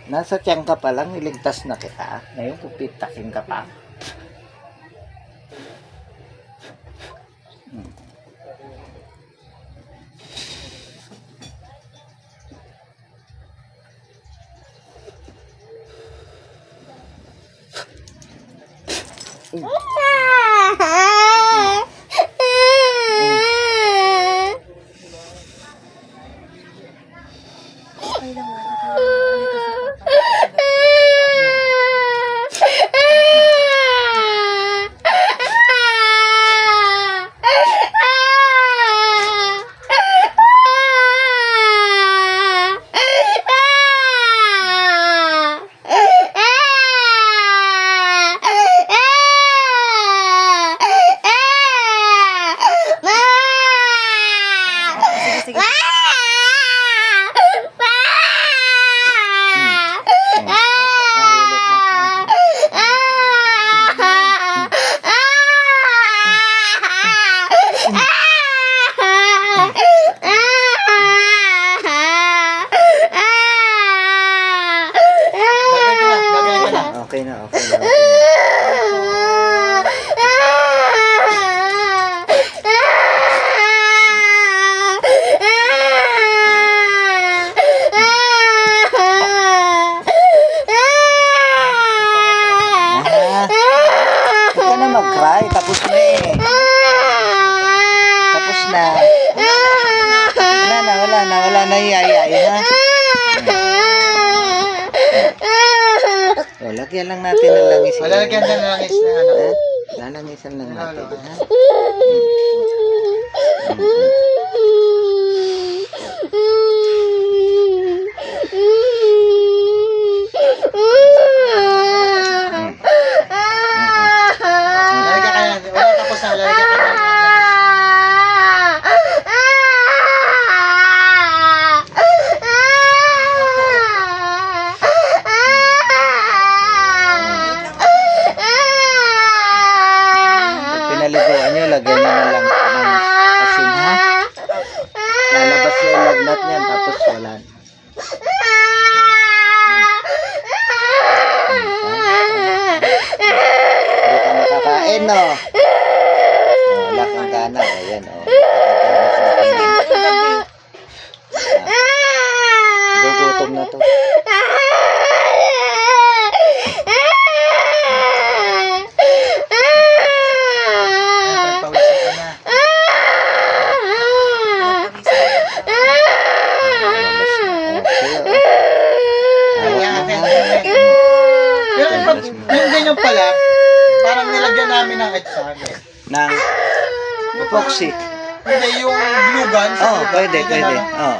Nasa tiyan ka pa lang, niligtas na kita. Ngayon, pupitasin ka pa. Okay na, okay na. Huwag ka na mag-cry. Tapos na eh. Tapos na. Wala na iyayay, ha? O, lagyan lang natin ng langis. Lalagyan na ng langis na ano. Lalangisan lang natin, ha? Lalagyan ka na. Wala tapos na. Lalagyan ka na. Pinaliguan nyo, lagyan nyo na lang ng asin, ha? Lalabas yung lagnat niyan, tapos wala. Hindi ka makakain, no? Wala kang gana, ayan, o. Gugutom na to. Pawisan ka na. Pero pag yung ganyan pala, parang nilagyan namin ng etsan. Ng epoxy. Hindi, yung glue gun. Oh, pwede. Oh.